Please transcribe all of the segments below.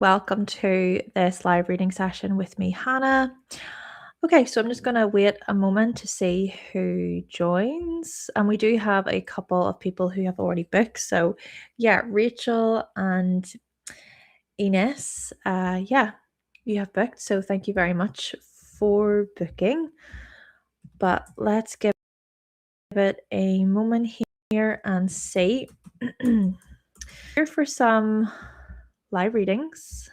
Welcome to this live reading session with me, Hannah. Okay, so I'm just going to wait a moment to see who joins. And we do have a couple of people who have already booked. So, yeah, Rachel and Ines, you have booked. So, thank you very much for booking. But let's give it a moment here and see. Here for some live readings.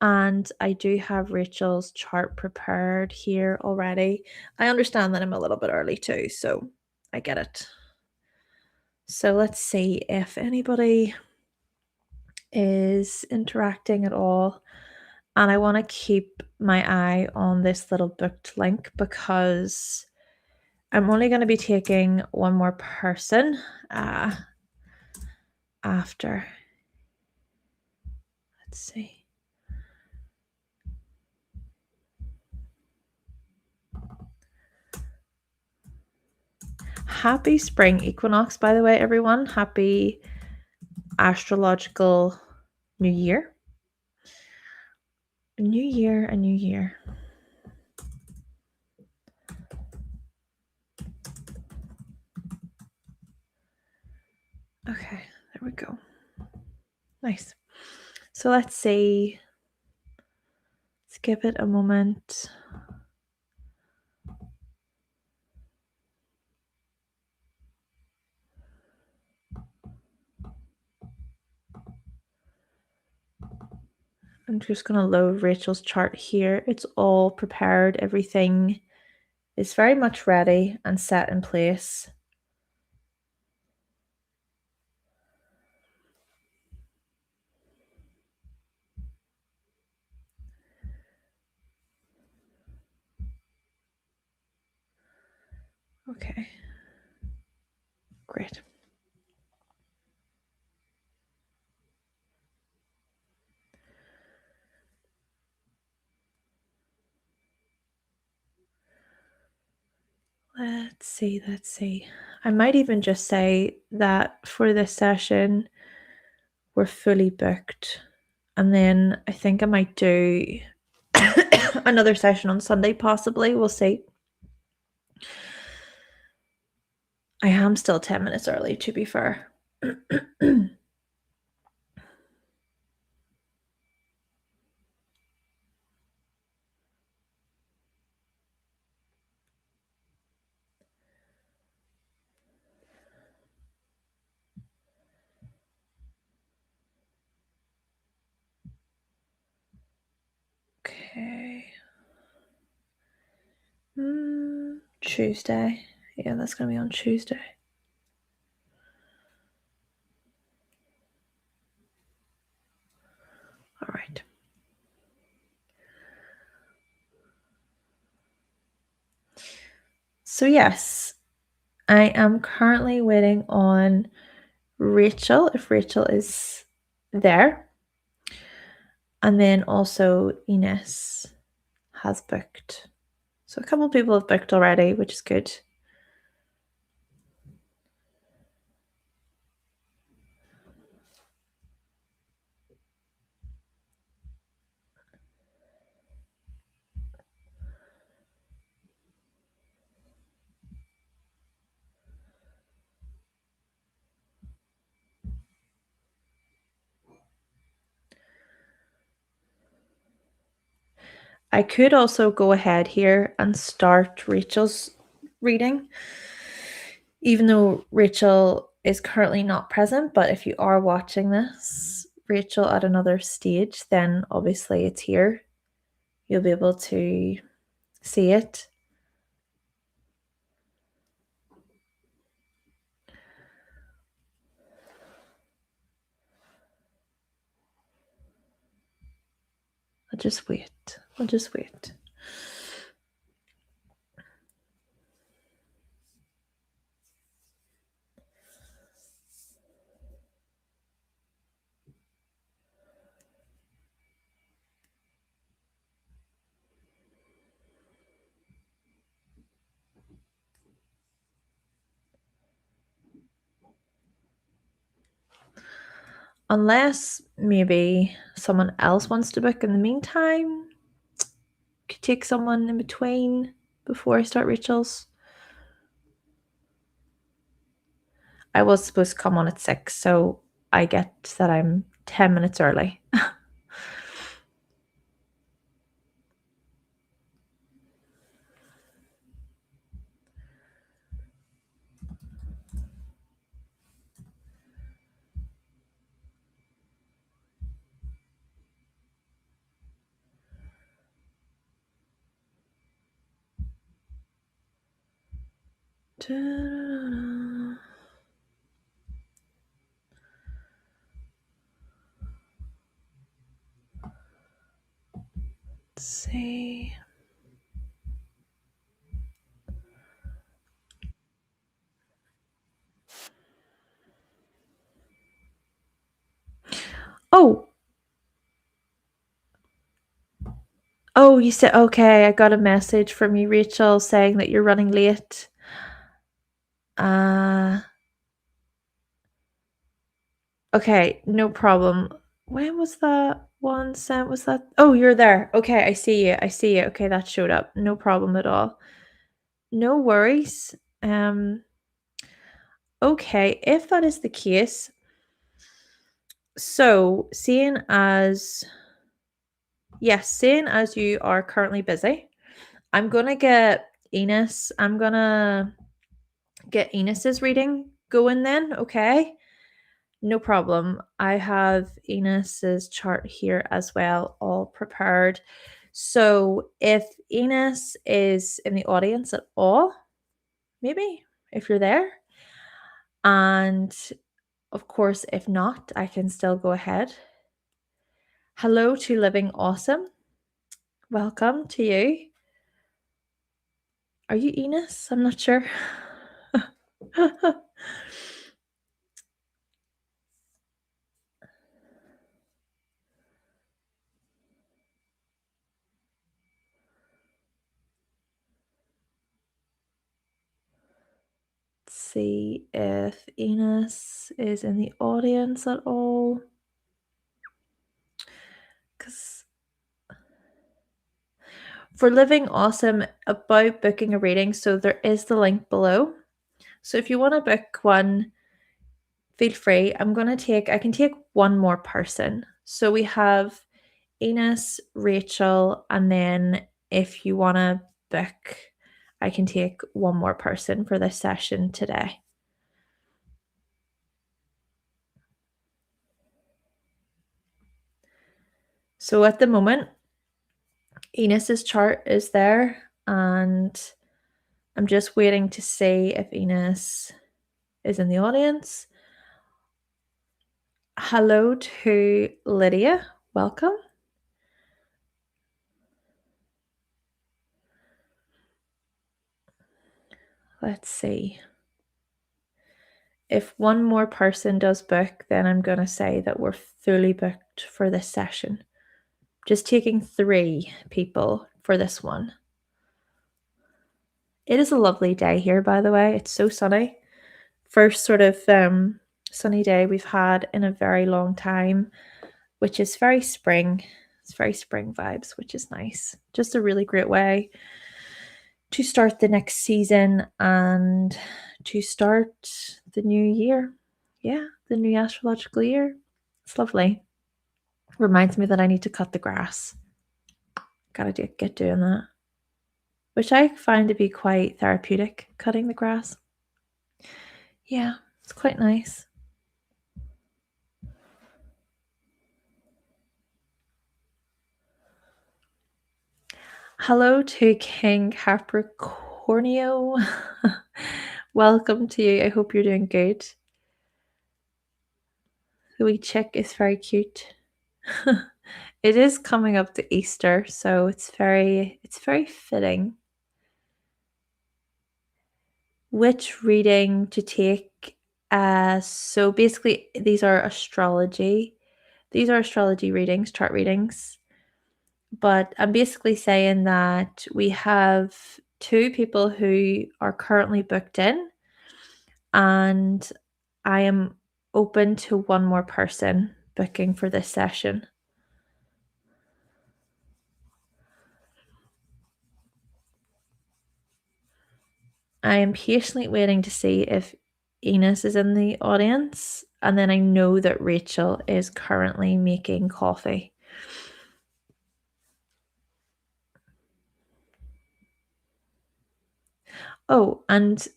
And I do have Rachel's chart prepared here already. I understand that I'm a little bit early too, so I get it. So let's see if anybody is interacting at all. And I want to keep my eye on this little booked link because I'm only going to be taking one more person after. Let's see. Happy spring equinox, by the way, everyone. Happy astrological new year. A new year, a new year. Okay, there we go. Nice. So let's see. Let's give it a moment. I'm just going to load Rachel's chart here. It's all prepared. Everything is very much ready and set in place. Okay. Great. Let's see. I might even just say that for this session, we're fully booked. And then I think I might do another session on Sunday, possibly. We'll see. I am still 10 minutes early, to be fair. Okay. Tuesday. Yeah, that's going to be on Tuesday. All right. So, yes, I am currently waiting on Rachel, if Rachel is there. And then also Ines has booked. So, a couple of people have booked already, which is good. I could also go ahead here and start Rachel's reading, even though Rachel is currently not present. But if you are watching this, Rachel at another stage, then obviously it's here. You'll be able to see it. I'll just wait. Unless maybe someone else wants to book in the meantime. Could take someone in between before I start Rachel's. I was supposed to come on at 6, so I get that I'm 10 minutes early. Let's see. Oh, you said, okay, I got a message from you, Rachel, saying that you're running late. Okay, no problem. When was that one sent? Was that? Oh, you're there. Okay, I see you. I see you. Okay, that showed up. No problem at all. No worries. Okay, if that is the case, so seeing as you are currently busy, I'm gonna get Enos's reading going then, okay? No problem. I have Enos's chart here as well, all prepared. So if Enos is in the audience at all, maybe if you're there, and of course, if not, I can still go ahead. Hello to Living Awesome. Welcome to you. Are you Enos? I'm not sure. Let's see if Enos is in the audience at all. Because for Living Awesome, about booking a reading, so there is the link below. So if you want to book one, feel free. I can take one more person. So we have Enos, Rachel, and then if you want to book, I can take one more person for this session today. So at the moment, Enos's chart is there, and I'm just waiting to see if Enos is in the audience. Hello to Lydia. Welcome. Let's see. If one more person does book, then I'm going to say that we're fully booked for this session. Just taking 3 people for this one. It is a lovely day here, by the way. It's so sunny. First sort of sunny day we've had in a very long time, which is very spring. It's very spring vibes, which is nice. Just a really great way to start the next season and to start the new year. Yeah, the new astrological year. It's lovely. Reminds me that I need to cut the grass. Gotta get doing that. Which I find to be quite therapeutic, cutting the grass. Yeah, it's quite nice. Hello to King Capricornio. Welcome to you. I hope you're doing good. The wee chick is very cute. It is coming up to Easter, so it's very fitting. Which reading to take? So basically these are astrology. These are astrology readings, chart readings. But I'm basically saying that we have 2 people who are currently booked in, and I am open to one more person booking for this session. I am patiently waiting to see if Enos is in the audience, and then I know that Rachel is currently making coffee. Oh, and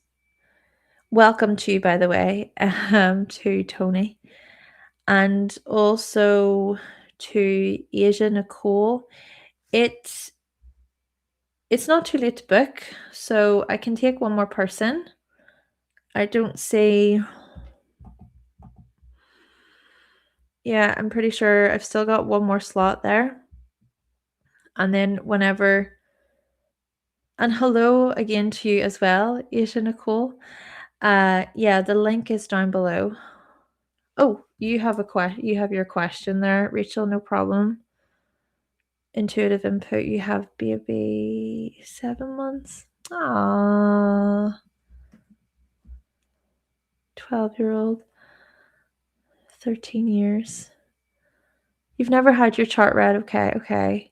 welcome to you, by the way, to Tony, and also to Asia Nicole. It's not too late to book, so I can take one more person. I don't see. Yeah, I'm pretty sure I've still got one more slot there. And then whenever. And hello again to you as well, Asia Nicole. Yeah, the link is down below. Oh, you have your question there, Rachel, no problem. Intuitive input, you have baby 7 months. Ah, 12-year-old, 13 years. You've never had your chart read, okay.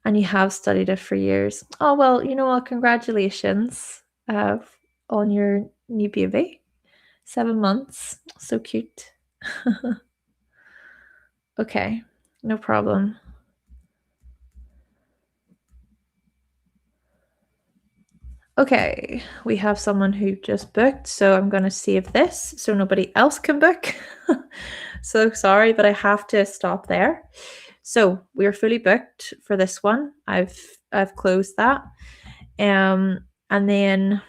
And you have studied it for years. Oh, well, you know what? Congratulations on your new baby. 7 months. So cute. Okay, no problem. Okay, we have someone who just booked, so I'm going to save this so nobody else can book. So sorry, but I have to stop there. So we are fully booked for this one. I've closed that. And then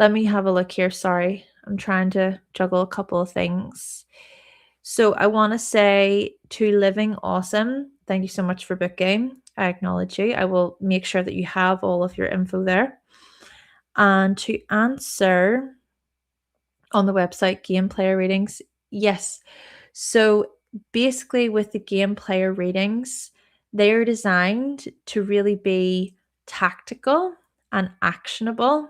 let me have a look here. Sorry, I'm trying to juggle a couple of things. So I want to say to Living Awesome, thank you so much for booking. I acknowledge you. I will make sure that you have all of your info there. And to answer on the website, game player readings, yes. So basically, with the game player readings, they are designed to really be tactical and actionable.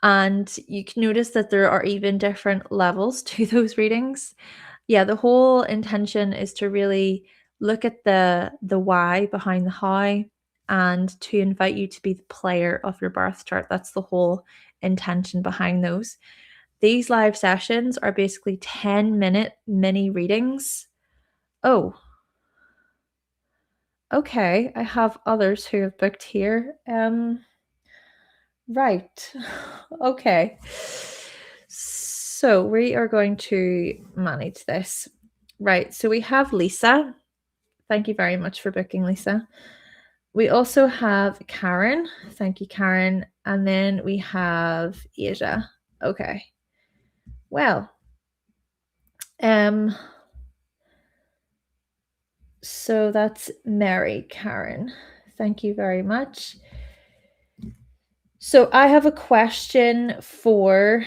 And you can notice that there are even different levels to those readings. Yeah, the whole intention is to really look at the why behind the how and to invite you to be the player of your birth chart. That's the whole intention behind those. These live sessions are basically 10-minute mini readings. Oh, okay. I have others who have booked here. Right. Okay. So we are going to manage this. Right. So we have Lisa. Thank you very much for booking, Lisa. We also have Karen. Thank you, Karen. And then we have Asia. Okay. Well, so that's Mary, Karen. Thank you very much. So I have a question for.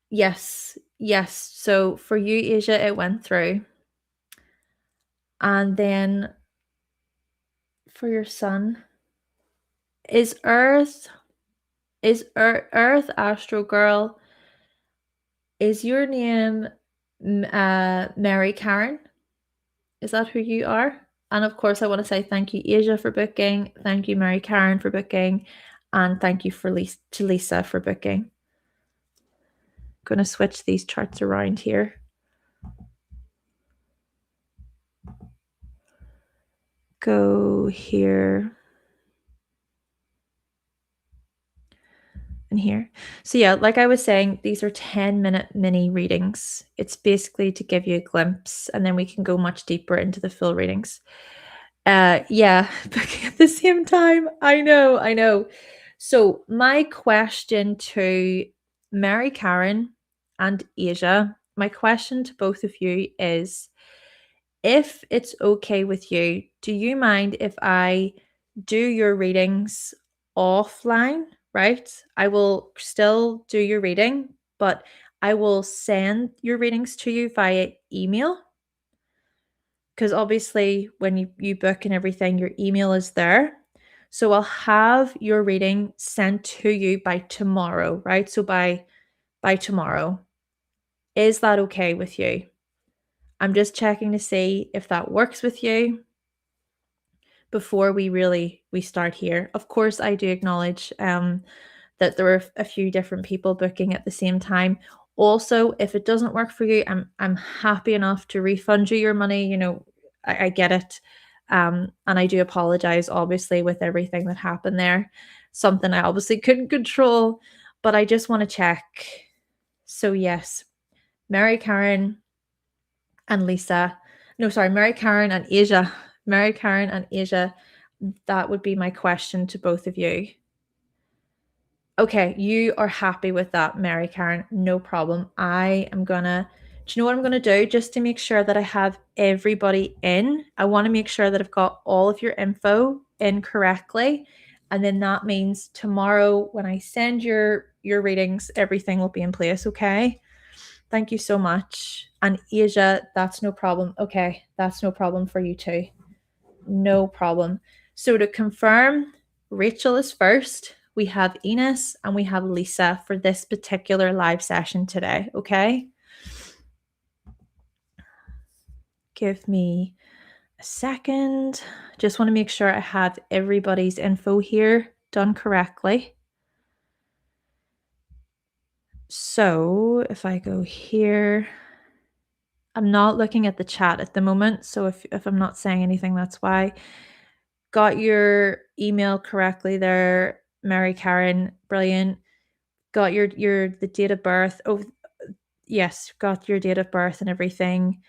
Yes. So for you, Asia, it went through. And then for your son, is Earth Astro Girl, is your name Mary Karen? Is that who you are? And of course, I want to say thank you, Asia, for booking. Thank you, Mary Karen, for booking. And thank you to Lisa for booking. I'm going to switch these charts around here. Go here. And here. So yeah, like I was saying, these are 10-minute mini readings. It's basically to give you a glimpse, and then we can go much deeper into the full readings. Yeah, booking at the same time. I know. So my question to Mary Karen and Asia, my question to both of you is, if it's okay with you, do you mind if I do your readings offline, right? I will still do your reading, but I will send your readings to you via email. Because obviously when you book and everything, your email is there. So I'll have your reading sent to you by tomorrow, right? So by by tomorrow. Is that okay with you? I'm just checking to see if that works with you before we start here. Of course, I do acknowledge that there are a few different people booking at the same time. Also, if it doesn't work for you, I'm happy enough to refund you your money. You know, I get it. And I do apologize, obviously, with everything that happened there. Something I obviously couldn't control, but I just want to check. So, yes, Mary Karen and Lisa. No, sorry, Mary Karen and Asia. Mary Karen and Asia. That would be my question to both of you. Okay, you are happy with that, Mary Karen. No problem. I am gonna, do you know what I'm gonna do? Just to make sure that I have everybody in, I want to make sure that I've got all of your info in correctly. And then that means tomorrow when I send your readings, everything will be in place, okay? Thank you so much. And Asia, that's no problem. Okay, that's no problem for you too. No problem. So to confirm, Rachel is first. We have Enos and we have Lisa for this particular live session today, okay? Give me a second. Just want to make sure I have everybody's info here done correctly. So if I go here, I'm not looking at the chat at the moment. So if I'm not saying anything, that's why. Got your email correctly there, Mary Karen. Brilliant. Got your the date of birth. Oh, yes, got your date of birth and everything.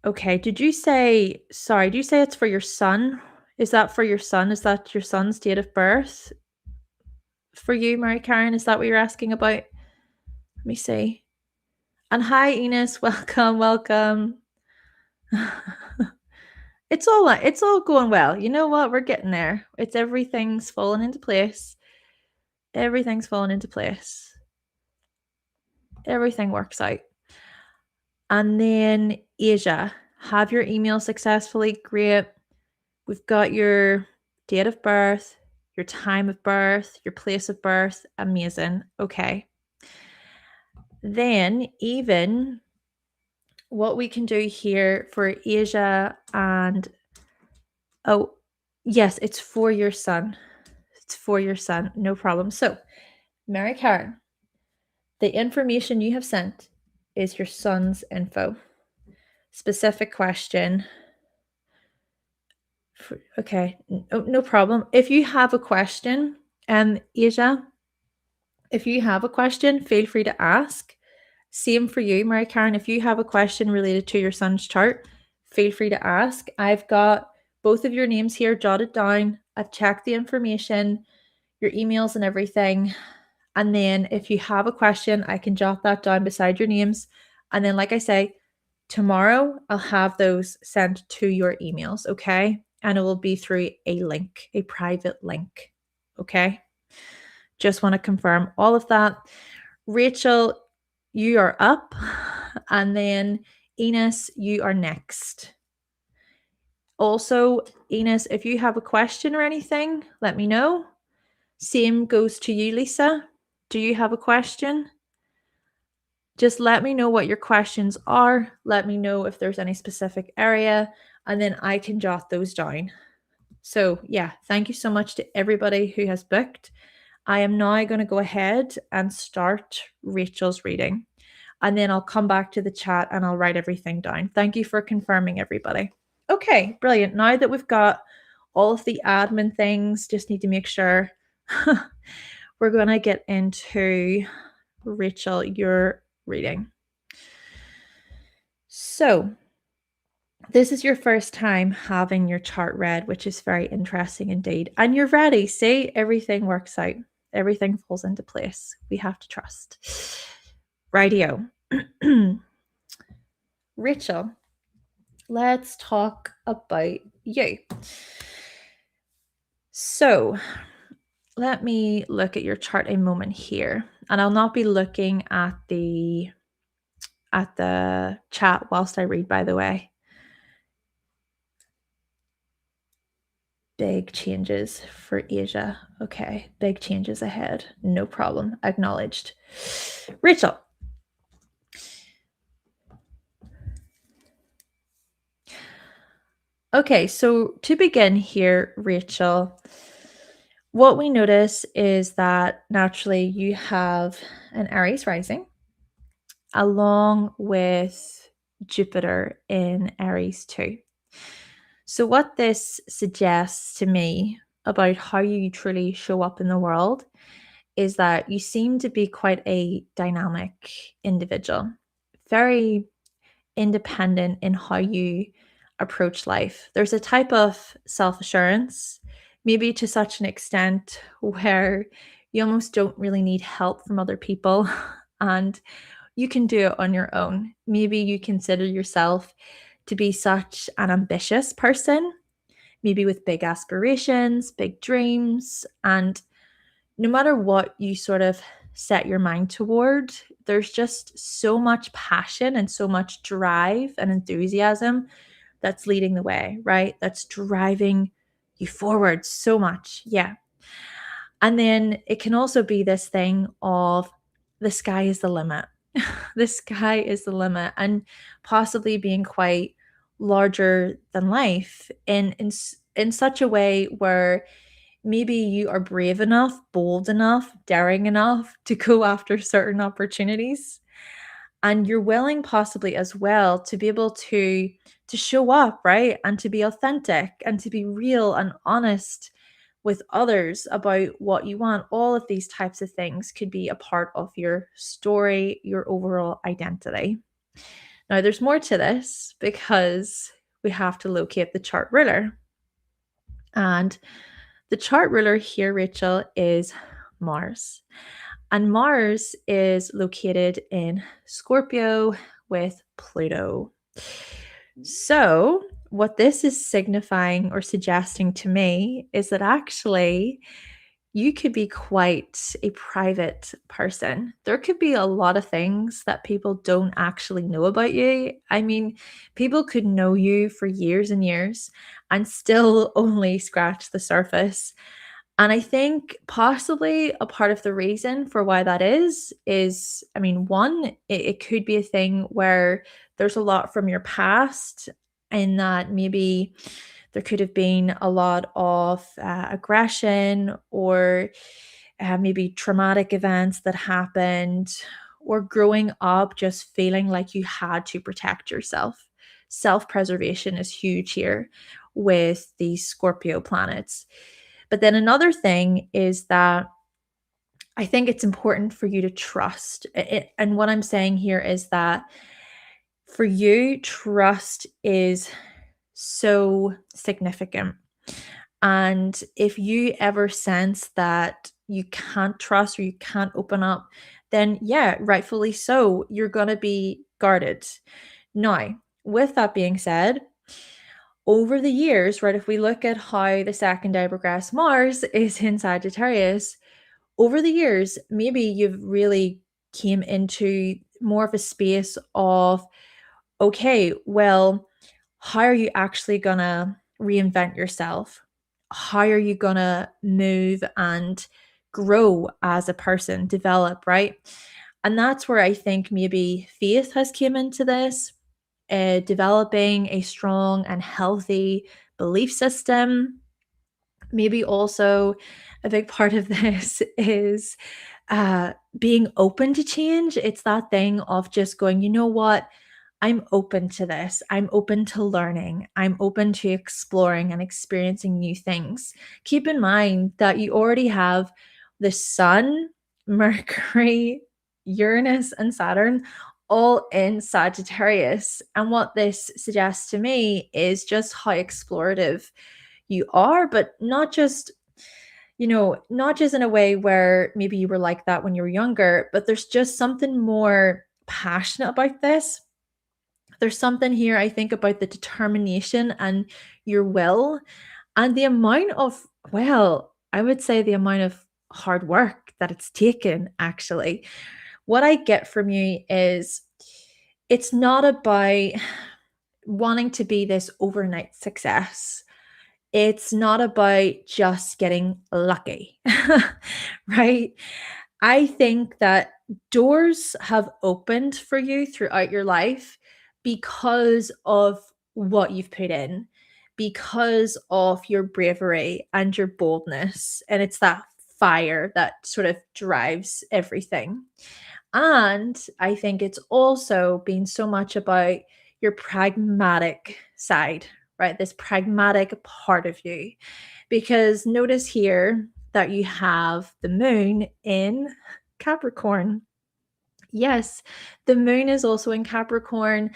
Okay, did you say, sorry, did you say it's for your son? Is that for your son? Is that your son's date of birth for you, Mary Karen? Is that what you're asking about? Let me see. And hi, Enos. Welcome, welcome. It's all going well. You know what? We're getting there. Everything's falling into place. Everything's falling into place. Everything works out. And then Asia, have your email successfully. Great. We've got your date of birth, your time of birth, your place of birth. Amazing. Okay. Then even what we can do here for Asia and, oh, yes, it's for your son. It's for your son. No problem. So, Mary Karen, the information you have sent is your son's info. Specific question. Okay, no problem. If you have a question, Asia, if you have a question, feel free to ask. Same for you, Mary Karen. If you have a question related to your son's chart, feel free to ask. I've got both of your names here jotted down. I've checked the information, your emails and everything. And then if you have a question, I can jot that down beside your names. And then, like I say, tomorrow I'll have those sent to your emails, okay? And it will be through a link, a private link, okay? Just want to confirm all of that. Rachel, you are up. And then Enos, you are next. Also, Enos, if you have a question or anything, let me know. Same goes to you, Lisa. Do you have a question? Just let me know what your questions are. Let me know if there's any specific area, and then I can jot those down. So yeah, thank you so much to everybody who has booked. I am now going to go ahead and start Rachel's reading, and then I'll come back to the chat and I'll write everything down. Thank you for confirming, everybody. Okay, brilliant. Now that we've got all of the admin things, just need to make sure we're going to get into Rachel, your reading. So this is your first time having your chart read, which is very interesting indeed. And you're ready. See, everything works out. Everything falls into place. We have to trust. Rightio. Rachel, let's talk about you. So let me look at your chart a moment here. And I'll not be looking at the chat whilst I read, by the way. Big changes for Asia. Okay, big changes ahead. No problem. Acknowledged. Rachel. Okay, so to begin here, Rachel, what we notice is that naturally you have an Aries rising along with Jupiter in Aries too. So, what this suggests to me about how you truly show up in the world is that you seem to be quite a dynamic individual, very independent in how you approach life. There's a type of self assurance, maybe to such an extent where you almost don't really need help from other people and you can do it on your own. Maybe you consider yourself to be such an ambitious person, maybe with big aspirations, big dreams, and no matter what you sort of set your mind toward, there's just so much passion and so much drive and enthusiasm that's leading the way, right? That's driving you forward so much. Yeah. And then it can also be this thing of the sky is the limit. The sky is the limit, and possibly being quite larger than life in such a way where maybe you are brave enough, bold enough, daring enough to go after certain opportunities. And you're willing possibly as well to be able to show up, right? And to be authentic and to be real and honest with others about what you want. All of these types of things could be a part of your story, your overall identity. Now, there's more to this because we have to locate the chart ruler. And the chart ruler here, Rachel, is Mars. And Mars is located in Scorpio with Pluto. So, what this is signifying or suggesting to me is that actually you could be quite a private person. There could be a lot of things that people don't actually know about you. I mean, people could know you for years and years and still only scratch the surface. And I think possibly a part of the reason for why that is, I mean, one, it could be a thing where there's a lot from your past, and that maybe there could have been a lot of aggression or maybe traumatic events that happened, or growing up just feeling like you had to protect yourself. Self preservation is huge here with these Scorpio planets. But then another thing is that I think it's important for you to trust. And what I'm saying here is that for you, trust is so significant. And if you ever sense that you can't trust or you can't open up, then yeah, rightfully so, you're going to be guarded. Now, with that being said, over the years, right, if we look at how the second day progress Mars is in Sagittarius, over the years, maybe you've really came into more of a space of, okay, well, how are you actually gonna reinvent yourself? How are you gonna move and grow as a person, develop, right? And that's where I think maybe faith has came into this, developing a strong and healthy belief system. Maybe also a big part of this is being open to change. It's that thing of just going, you know what? I'm open to this. I'm open to learning. I'm open to exploring and experiencing new things. Keep in mind that you already have the sun, Mercury, Uranus, and Saturn all in Sagittarius. And what this suggests to me is just how explorative you are, but not just, not just in a way where maybe you were like that when you were younger, but there's just something more passionate about this. There's something here, I think, about the determination and your will and the amount of, well, I would say the amount of hard work that it's taken, actually. What I get from you is it's not about wanting to be this overnight success. It's not about just getting lucky, right? I think that doors have opened for you throughout your life because of what you've put in, because of your bravery and your boldness. And it's that fire that sort of drives everything. And I think it's also been so much about your pragmatic side, right? This pragmatic part of you. Because notice here that you have the moon in Capricorn. Yes, the moon is also in Capricorn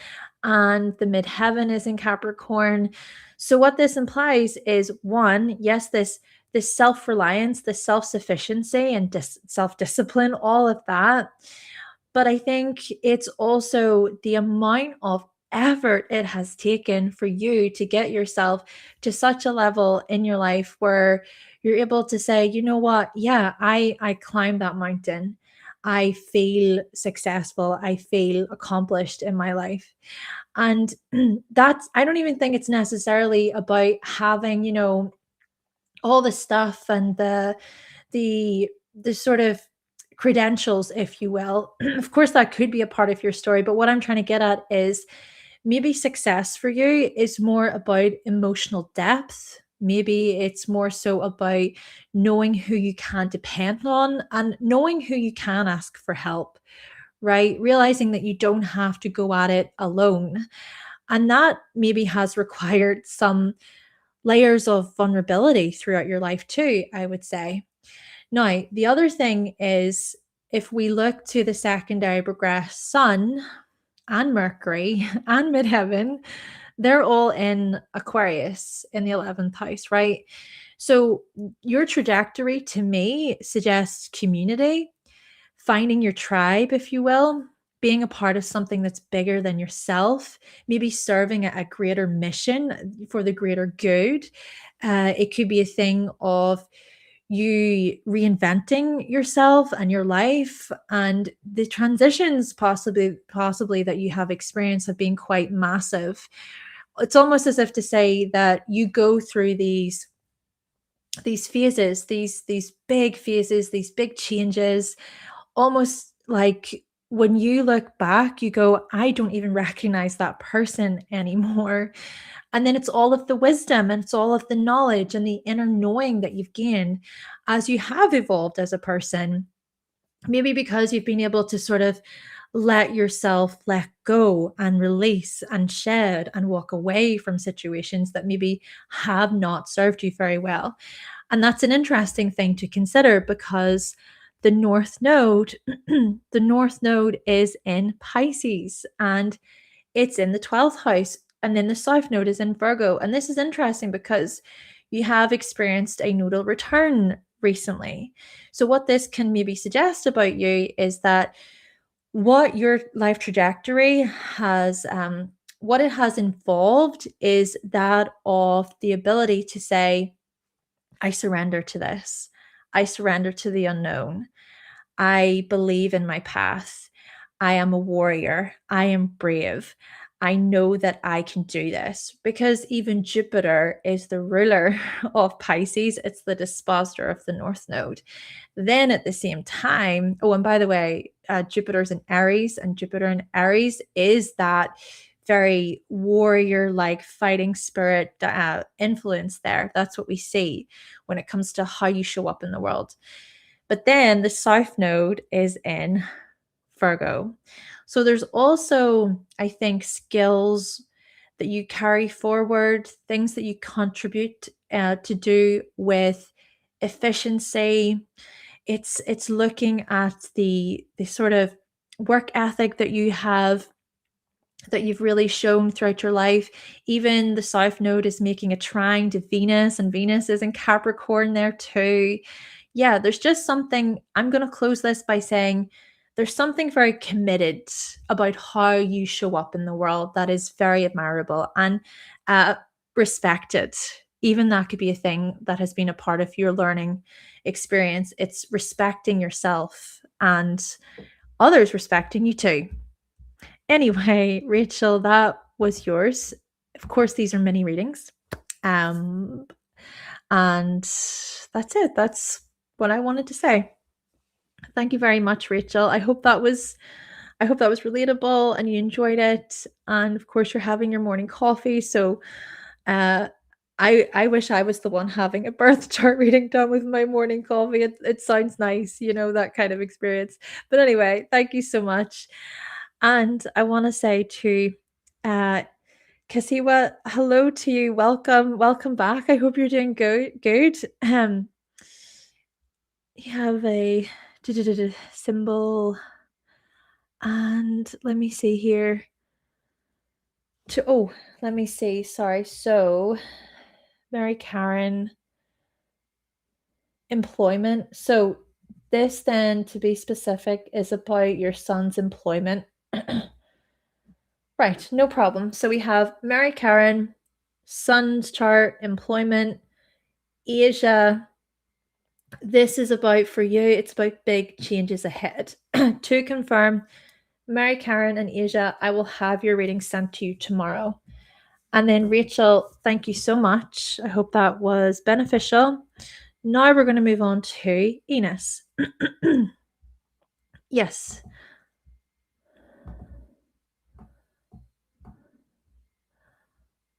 and the midheaven is in Capricorn. So what this implies is one, yes, this self-reliance, this self-sufficiency and self-discipline, all of that. But I think it's also the amount of effort it has taken for you to get yourself to such a level in your life where you're able to say, you know what? Yeah, I climbed that mountain. I feel successful. I feel accomplished in my life. And that's, I don't even think it's necessarily about having, all the stuff and the sort of credentials, if you will. Of course, that could be a part of your story. But what I'm trying to get at is maybe success for you is more about emotional depth. Maybe it's more so about knowing who you can depend on and knowing who you can ask for help, right? Realizing that you don't have to go at it alone. And that maybe has required some layers of vulnerability throughout your life, too, I would say. Now, the other thing is if we look to the secondary progress sun and Mercury and midheaven, they're all in Aquarius in the 11th house, right? So your trajectory to me suggests community, finding your tribe, if you will, being a part of something that's bigger than yourself, maybe serving a greater mission for the greater good. It could be a thing of you reinventing yourself and your life, and the transitions possibly that you have experienced have been quite massive. It's almost as if to say that you go through these phases, these big phases, these big changes, almost like when you look back, you go, I don't even recognize that person anymore. And then it's all of the wisdom and it's all of the knowledge and the inner knowing that you've gained as you have evolved as a person. Maybe because you've been able to sort of let yourself let go and release and shed and walk away from situations that maybe have not served you very well. And that's an interesting thing to consider because the North Node, the North Node is in Pisces and it's in the 12th house. And then the South Node is in Virgo. And this is interesting because you have experienced a nodal return recently. So, what this can maybe suggest about you is that what your life trajectory has, what it has involved is that of the ability to say, I surrender to this. I surrender to the unknown. I believe in my path. I am a warrior. I am brave. I know that I can do this because even Jupiter is the ruler of Pisces. It's the dispositor of the North Node. Then at the same time, oh, and by the way, Jupiter's in Aries, and Jupiter in Aries is that very warrior like fighting spirit influence there. That's what we see when it comes to how you show up in the world. But then the South Node is in Virgo. So there's also, I think, skills that you carry forward, things that you contribute to do with efficiency. It's looking at the sort of work ethic that you have that you've really shown throughout your life. Even the South Node is making a trine to Venus, and Venus is in Capricorn there too. Yeah, there's just something. I'm going to close this by saying there's something very committed about how you show up in the world that is very admirable and uh, respected. Even that could be a thing that has been a part of your learning experience. It's respecting yourself and others respecting you too. Anyway, Rachel, that was yours. Of course, these are mini readings. Um, And that's it. That's what I wanted to say. Thank you very much, Rachel. I hope that was relatable and you enjoyed it. And of course, you're having your morning coffee. So uh, I wish I was the one having a birth chart reading done with my morning coffee. It sounds nice, that kind of experience. But anyway, thank you so much. And I want to say to uh, Kasiwa, hello to you. Welcome back. I hope you're doing good. You have a symbol, and let me see here. Let me see. Sorry. So, Mary Karen, employment. So, this then, to be specific, is about your son's employment. Right, no problem. So we have Mary Karen, son's chart, employment, Asia. This is about for you, it's about big changes ahead. To confirm, Mary Karen and Asia, I will have your reading sent to you tomorrow. And then Rachel, thank you so much. I hope that was beneficial. Now we're going to move on to Enos. Yes.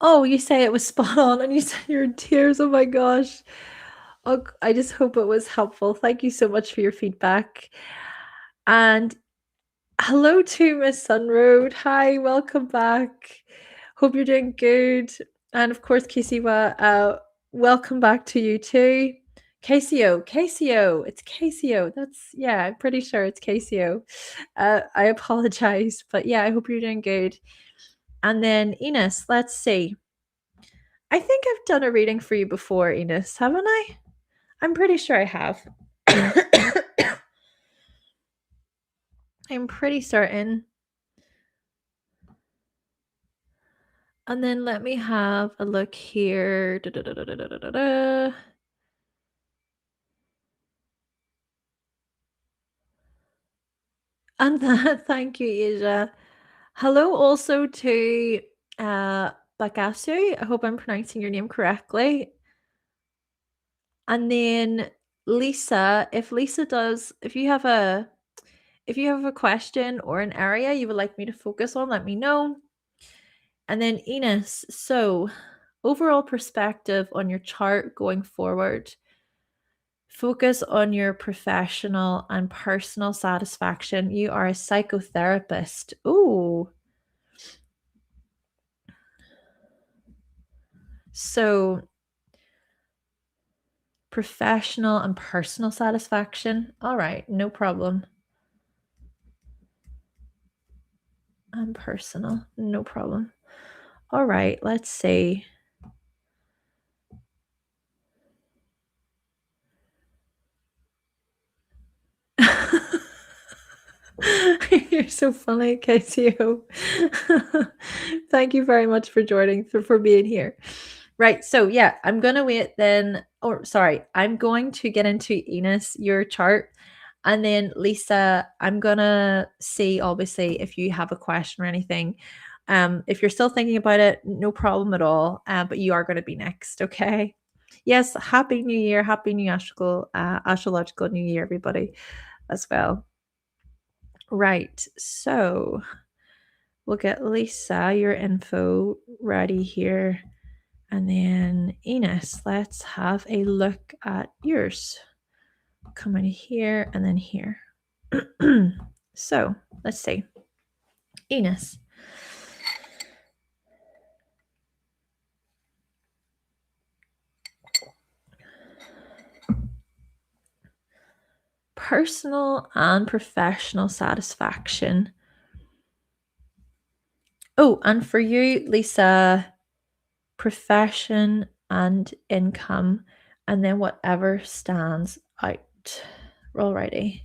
Oh, you say it was spot on and you said you're in tears. Oh my gosh. Oh, I just hope it was helpful. Thank you so much for your feedback. And hello to Miss Sunroad. Hi, welcome back. Hope you're doing good. And of course, Kisiwa, welcome back to you too. KCO, it's KCO. I'm pretty sure it's KCO. I apologize, but yeah, I hope you're doing good. And then Enos, let's see. I think I've done a reading for you before, Enos, haven't I? I'm pretty sure I have. I'm pretty certain. And then let me have a look here. And thank you, Asia. Hello also to Bakasu. I hope I'm pronouncing your name correctly. And then Lisa, if you have a question or an area you would like me to focus on, let me know. And then Enos, so overall perspective on your chart going forward. Focus on your professional and personal satisfaction. You are a psychotherapist. Ooh. So, professional and personal satisfaction. All right, no problem. And personal, no problem. All right, let's see. You're so funny, KCO. Thank you very much for joining, for being here. Right, so yeah, I'm gonna wait then. I'm going to get into Enos, your chart, and then Lisa, I'm gonna see obviously if you have a question or anything. If you're still thinking about it, no problem at all. But you are gonna be next, okay? Yes, happy New Year, happy new astrological New Year, everybody, as well. Right, so we'll get Lisa your info ready here. And then Enos, let's have a look at yours. Come in here and then here. So let's see. Enos. Personal and professional satisfaction. Oh, and for you, Lisa, profession and income, and then whatever stands out. Alrighty.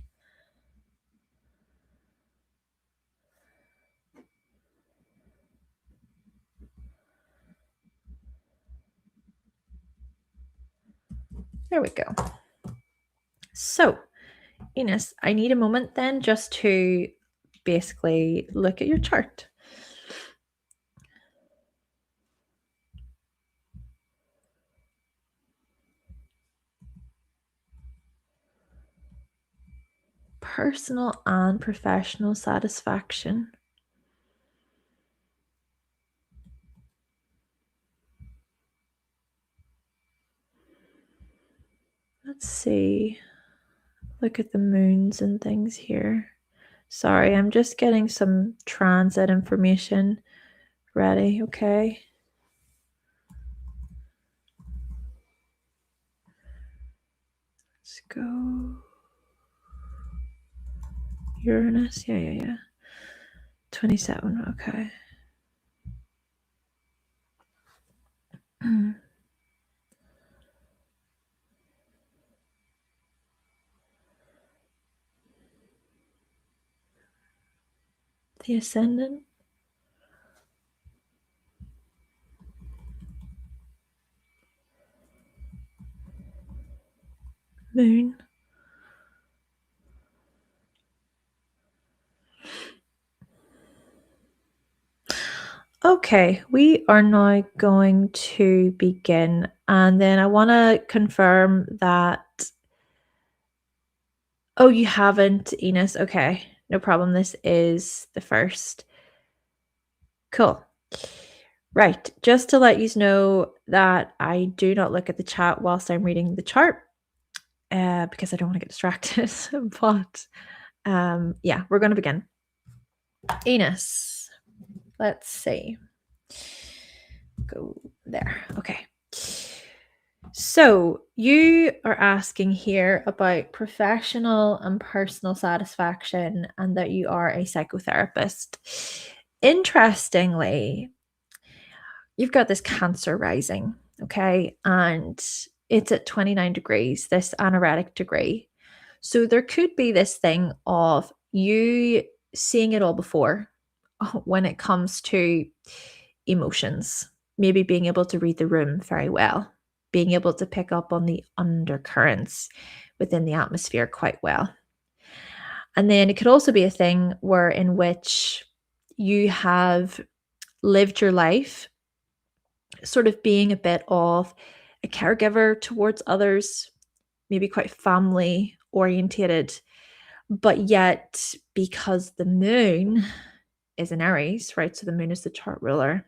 There we go. So, Enos, I need a moment then just to basically look at your chart. personal and professional satisfaction. Let's see. Look at the moons and things here. Sorry, I'm just getting some transit information ready, okay? Let's go. Uranus, yeah. 27, okay. The ascendant. Moon. Okay, we are now going to begin, and then I want to confirm that. Oh, you haven't, Enos. Okay, no problem. This is the first. Cool. Right, just to let you know that I do not look at the chat whilst I'm reading the chart, because I don't want to get distracted. But yeah, we're going to begin. Enos. Let's see. Go there. Okay. So you are asking here about professional and personal satisfaction and that you are a psychotherapist. Interestingly, you've got this Cancer rising, okay? And it's at 29 degrees, this anoretic degree. So there could be this thing of you seeing it all before when it comes to emotions, maybe being able to read the room very well, being able to pick up on the undercurrents within the atmosphere quite well. And then it could also be a thing where in which you have lived your life sort of being a bit of a caregiver towards others, maybe quite family orientated, but yet because the moon is in Aries, right? So the moon is the chart ruler.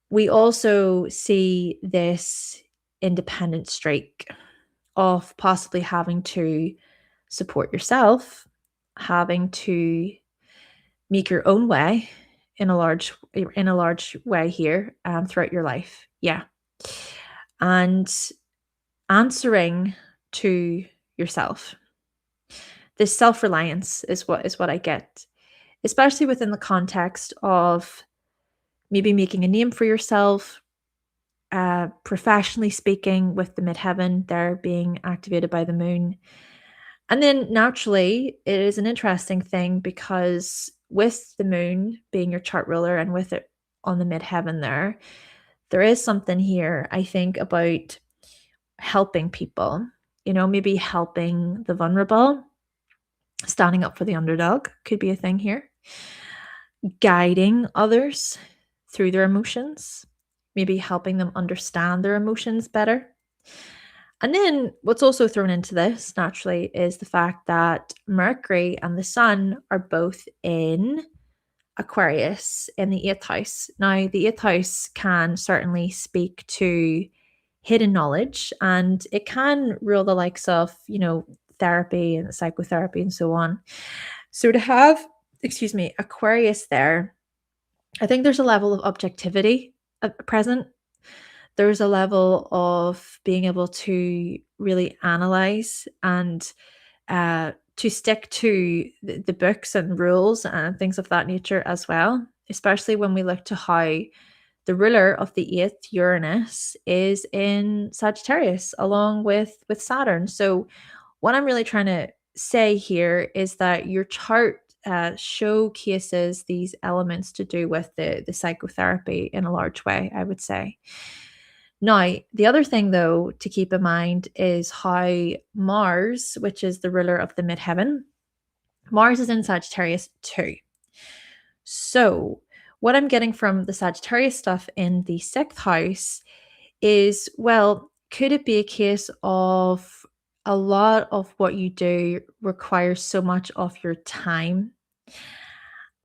We also see this independent streak of possibly having to support yourself, having to make your own way in a large way here throughout your life. Yeah. And answering to yourself. This self-reliance is what I get, especially within the context of maybe making a name for yourself, professionally speaking, with the midheaven there being activated by the moon. And then naturally, it is an interesting thing because with the moon being your chart ruler and with it on the midheaven there is something here, I think, about helping people, maybe helping the vulnerable, standing up for the underdog could be a thing here, guiding others through their emotions, maybe helping them understand their emotions better. And then what's also thrown into this naturally is the fact that Mercury and the Sun are both in Aquarius in the 8th house. Now, the 8th house can certainly speak to hidden knowledge, and it can rule the likes of, therapy and psychotherapy and so on. So to have, Aquarius there, I think there's a level of objectivity at present. There's a level of being able to really analyze and to stick to the books and rules and things of that nature as well, especially when we look to how the ruler of the 8th, Uranus, is in Sagittarius along with Saturn. So what I'm really trying to say here is that your chart showcases these elements to do with the psychotherapy in a large way, I would say. Now, the other thing, though, to keep in mind is how Mars, which is the ruler of the midheaven, Mars is in Sagittarius too. So what I'm getting from the Sagittarius stuff in the 6th house is, well, could it be a case of a lot of what you do requires so much of your time.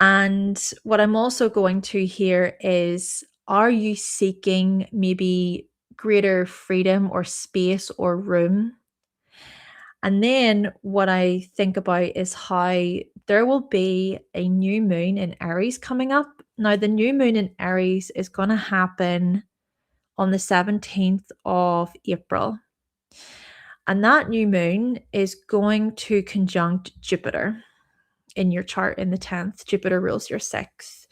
And what I'm also going to here is, are you seeking maybe greater freedom or space or room? And then what I think about is how there will be a new moon in Aries coming up. Now, the new moon in Aries is going to happen on the 17th of April. And that new moon is going to conjunct Jupiter in your chart in the 10th. Jupiter rules your 6th.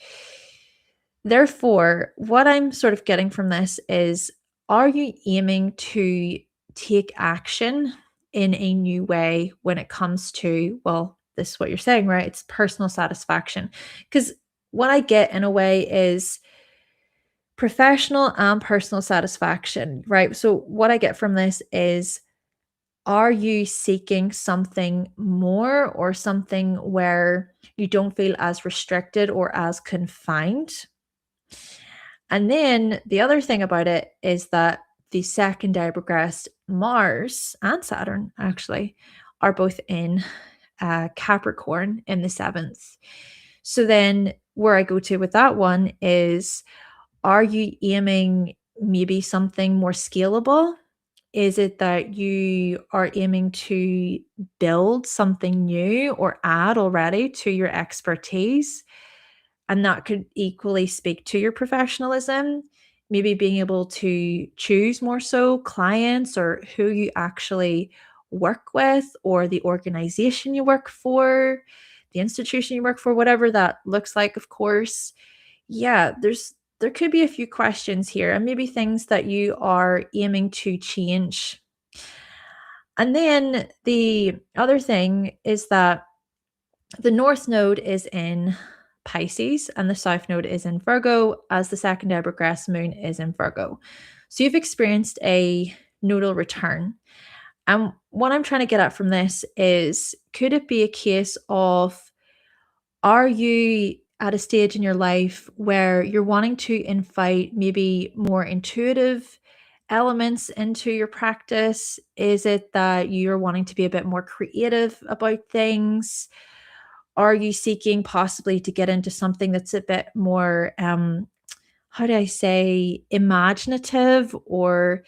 Therefore, what I'm sort of getting from this is, are you aiming to take action in a new way when it comes to, well, this is what you're saying, right? It's personal satisfaction. Because what I get in a way is professional and personal satisfaction, right? So, what I get from this is, are you seeking something more or something where you don't feel as restricted or as confined? And then the other thing about it is that the second I progressed, Mars and Saturn actually are both in Capricorn in the 7th. So then where I go to with that one is, are you aiming maybe something more scalable? Is it that you are aiming to build something new or add already to your expertise? And that could equally speak to your professionalism, maybe being able to choose more so clients or who you actually work with, or the organization you work for, the institution you work for, whatever that looks like, of course. Yeah, there could be a few questions here and maybe things that you are aiming to change. And then the other thing is that the North Node is in Pisces and the South Node is in Virgo, as the second retrogress moon is in Virgo. So you've experienced a nodal return. And what I'm trying to get at from this is, could it be a case of, are you at a stage in your life where you're wanting to invite maybe more intuitive elements into your practice? Is it that you're wanting to be a bit more creative about things? Are you seeking possibly to get into something that's a bit more, how do I say, imaginative? Or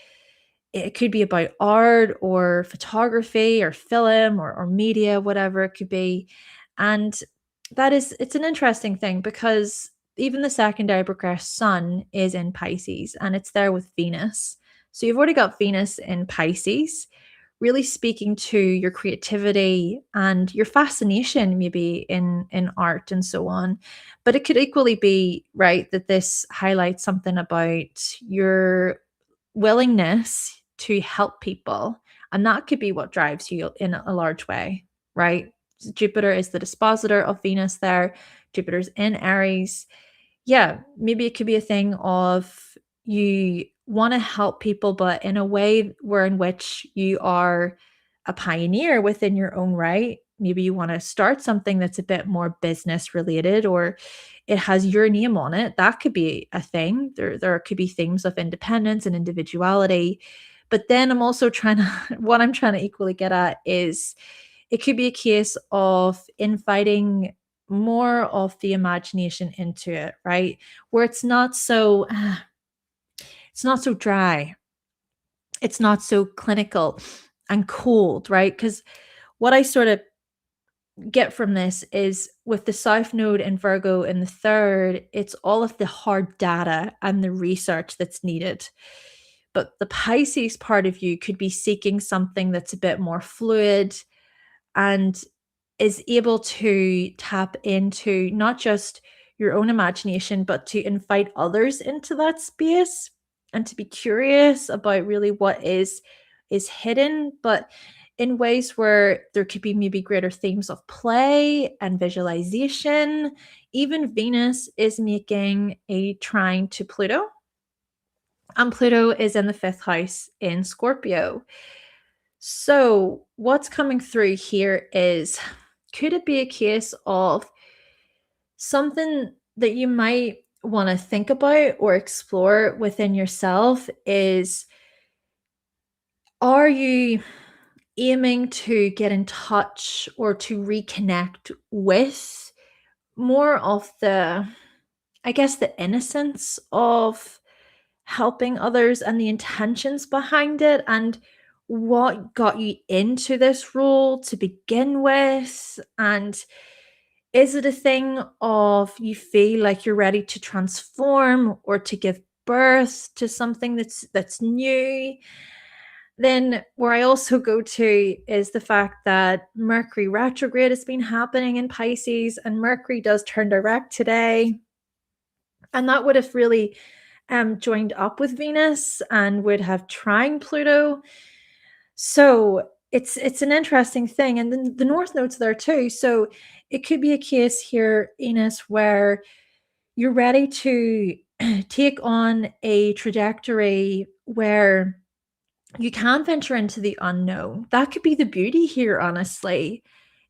it could be about art or photography or film or media, whatever it could be. And it's an interesting thing, because even the secondary progress sun is in Pisces and it's there with Venus. So you've already got Venus in Pisces, really speaking to your creativity and your fascination maybe in art and so on. But it could equally be, right, that this highlights something about your willingness to help people, and that could be what drives you in a large way, right? Jupiter is the dispositor of Venus there. Jupiter's in Aries. Yeah, maybe it could be a thing of, you want to help people, but in a way where in which you are a pioneer within your own right. Maybe you want to start something that's a bit more business related, or it has your name on it. That could be a thing. There could be themes of independence and individuality. But then I'm also trying to, what I'm trying to equally get at is, it could be a case of inviting more of the imagination into it, right? Where it's not so dry. It's not so clinical and cold, right? Because what I sort of get from this is, with the South Node in Virgo in the 3rd, it's all of the hard data and the research that's needed. But the Pisces part of you could be seeking something that's a bit more fluid and is able to tap into not just your own imagination, but to invite others into that space and to be curious about really what is hidden, but in ways where there could be maybe greater themes of play and visualization. Even Venus is making a trine to Pluto, and Pluto is in the 5th house in Scorpio. So, what's coming through here is, could it be a case of something that you might want to think about or explore within yourself is, are you aiming to get in touch or to reconnect with more of the, I guess, the innocence of helping others and the intentions behind it and what got you into this role to begin with. And is it a thing of you feel like you're ready to transform or to give birth to something that's new? Then where I also go to is the fact that Mercury retrograde has been happening in Pisces, and Mercury does turn direct today. And that would have really joined up with Venus and would have trine Pluto. So it's an interesting thing. And then the North Node's there too. So it could be a case here, Enos, where you're ready to take on a trajectory where you can venture into the unknown. That could be the beauty here, honestly.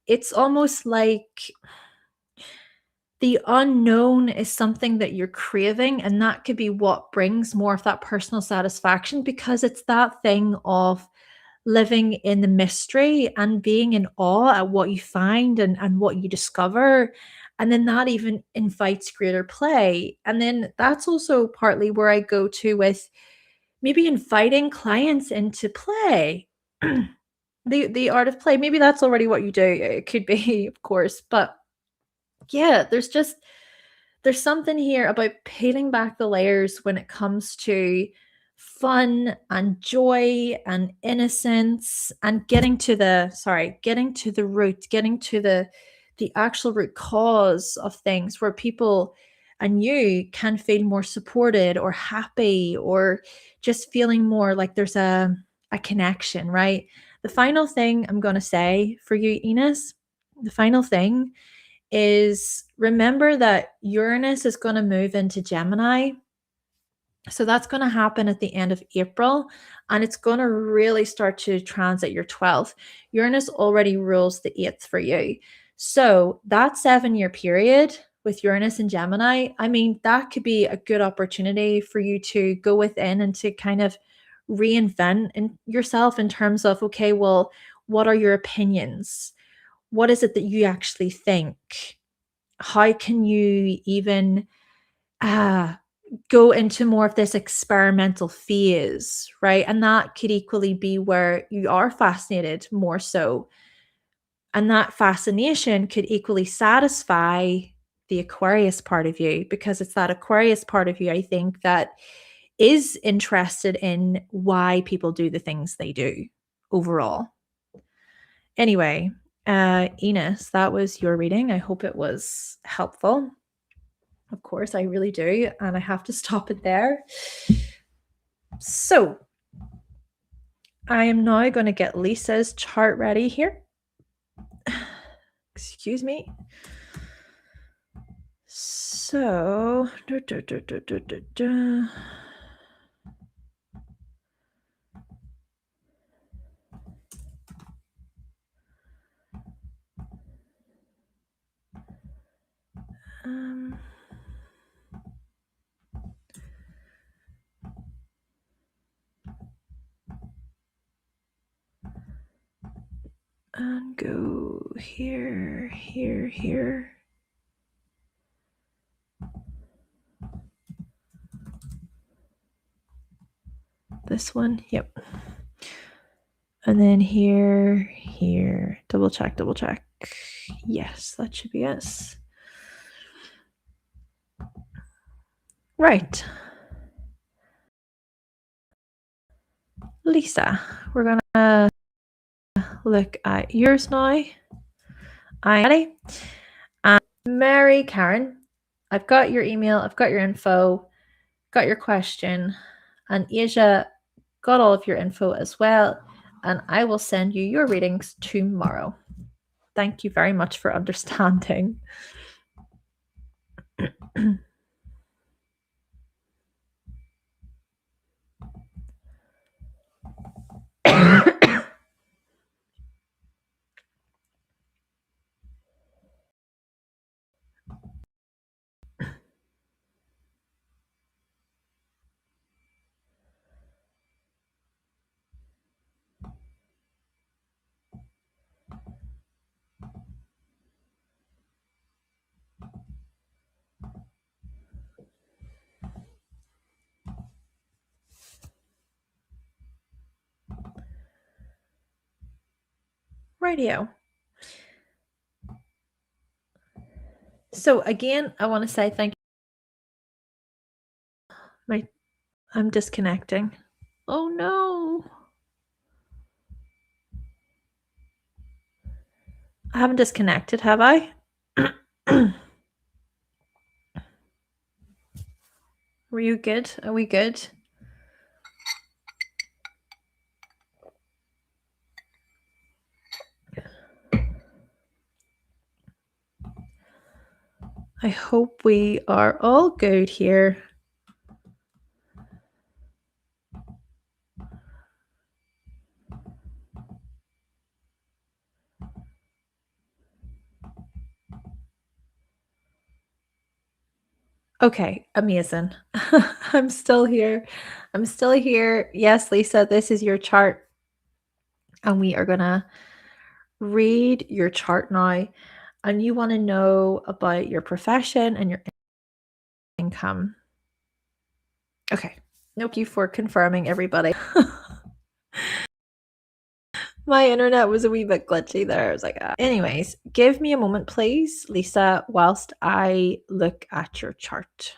It's almost like the unknown is something that you're craving, and that could be what brings more of that personal satisfaction, because it's that thing of living in the mystery and being in awe at what you find and what you discover. And then that even invites greater play. And then that's also partly where I go to with maybe inviting clients into play. The art of play. Maybe that's already what you do. It could be, of course, but yeah, there's something here about peeling back the layers when it comes to fun and joy and innocence and getting to the root, getting to the actual root cause of things, where people and you can feel more supported or happy or just feeling more like there's a connection, right? The final thing I'm going to say for you, Enos, the final thing is remember that Uranus is going to move into Gemini. So that's going to happen at the end of April, and it's going to really start to transit your 12th. Uranus already rules the 8th for you. So that 7-year period with Uranus and Gemini, I mean, that could be a good opportunity for you to go within and to kind of reinvent yourself in terms of, okay, well, what are your opinions? What is it that you actually think? How can you even uh, go into more of this experimental phase, right? And that could equally be where you are fascinated more so. And that fascination could equally satisfy the Aquarius part of you, because it's that Aquarius part of you, I think, that is interested in why people do the things they do overall. Anyway, Enos, that was your reading. I hope it was helpful. Of course, I really do. And I have to stop it there. So I am now going to get Lisa's chart ready here. Excuse me. So, and go here, here, here. This one, yep. And then here, here. Double check, double check. Yes, that should be us. Right. Lisa, we're going to look at yours now. I'm ready. Mary Karen, I've got your email, I've got your info, got your question, and Asia got all of your info as well. And I will send you your readings tomorrow. Thank you very much for understanding. Radio. So again, I want to say thank you. I'm disconnecting. Oh no. I haven't disconnected, have I? Were you good? Are we good? I hope we are all good here. Okay, amazing. I'm still here. I'm still here. Yes, Lisa, this is your chart. And we are going to read your chart now. And you want to know about your profession and your income. Okay. Thank you for confirming, everybody. My internet was a wee bit glitchy there. I was like, ah. Anyways, give me a moment, please, Lisa, whilst I look at your chart.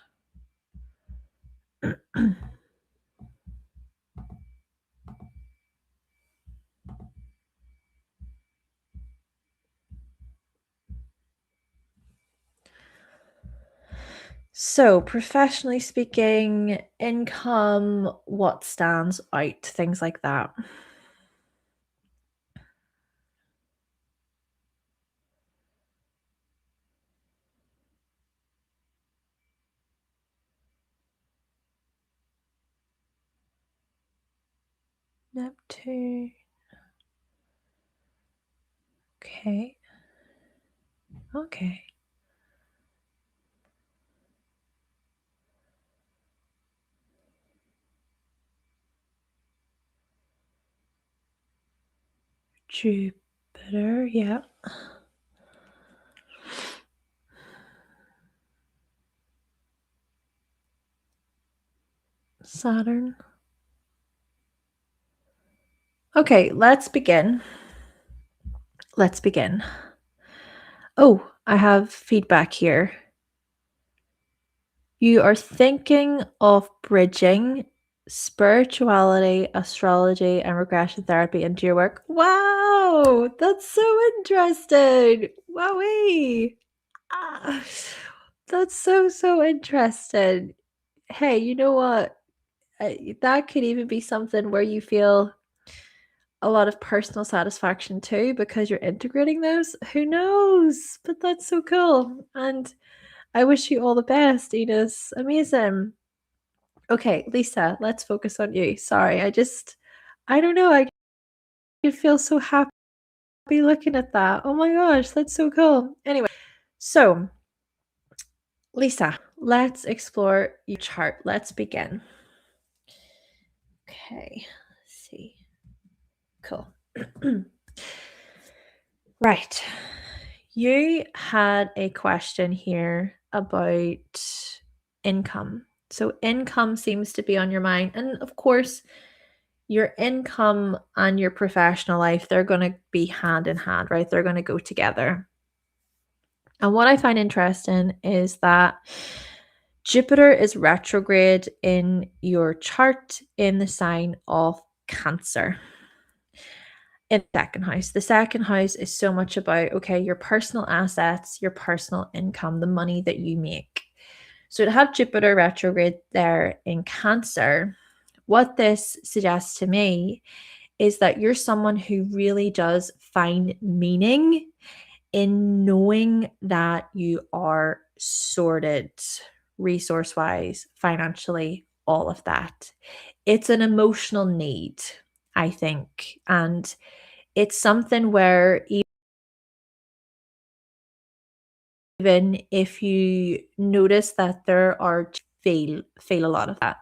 So, professionally speaking, income, what stands out, things like that. Neptune. Okay. Okay. Jupiter, yeah. Saturn. Okay, let's begin. Let's begin. Oh, I have feedback here. You are thinking of bridging spirituality, astrology, and regression therapy into your work. Wow, that's so interesting. Wowee. Ah, that's so interesting. Hey, you know what? That could even be something where you feel a lot of personal satisfaction too because you're integrating those. Who knows? But that's so cool. And I wish you all the best, Enos. Amazing. Okay, Lisa, let's focus on you. Sorry, I don't know. I feel so happy looking at that. Oh my gosh, that's so cool. Anyway, so Lisa, let's explore your chart. Let's begin. Okay, let's see. Cool. Right. You had a question here about income. So, income seems to be on your mind. And of course, your income and your professional life, they're going to be hand in hand, right? They're going to go together. And what I find interesting is that Jupiter is retrograde in your chart in the sign of Cancer in the second house. The second house is so much about, okay, your personal assets, your personal income, the money that you make. So to have Jupiter retrograde there in Cancer, what this suggests to me is that you're someone who really does find meaning in knowing that you are sorted resource wise, financially, all of that. It's an emotional need, I think. And it's something where even if you notice that there are feel a lot of that.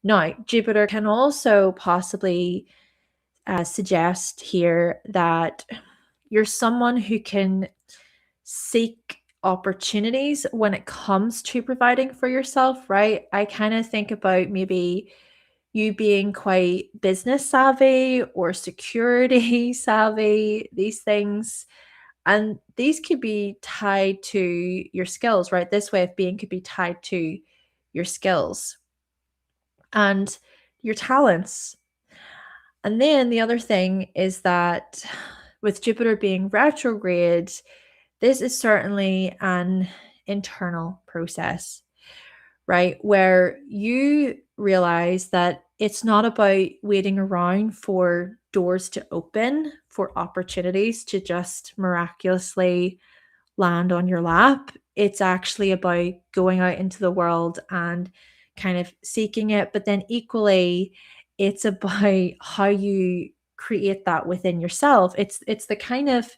Now, Jupiter can also possibly suggest here that you're someone who can seek opportunities when it comes to providing for yourself, right? I kind of think about maybe you being quite business savvy or security savvy, these things. And these could be tied to your skills, right? This way of being could be tied to your skills and your talents. And then the other thing is that with Jupiter being retrograde, this is certainly an internal process, right? Where you realize that it's not about waiting around for doors to open, for opportunities to just miraculously land on your lap. It's actually about going out into the world and kind of seeking it. But then equally, it's about how you create that within yourself. It's the kind of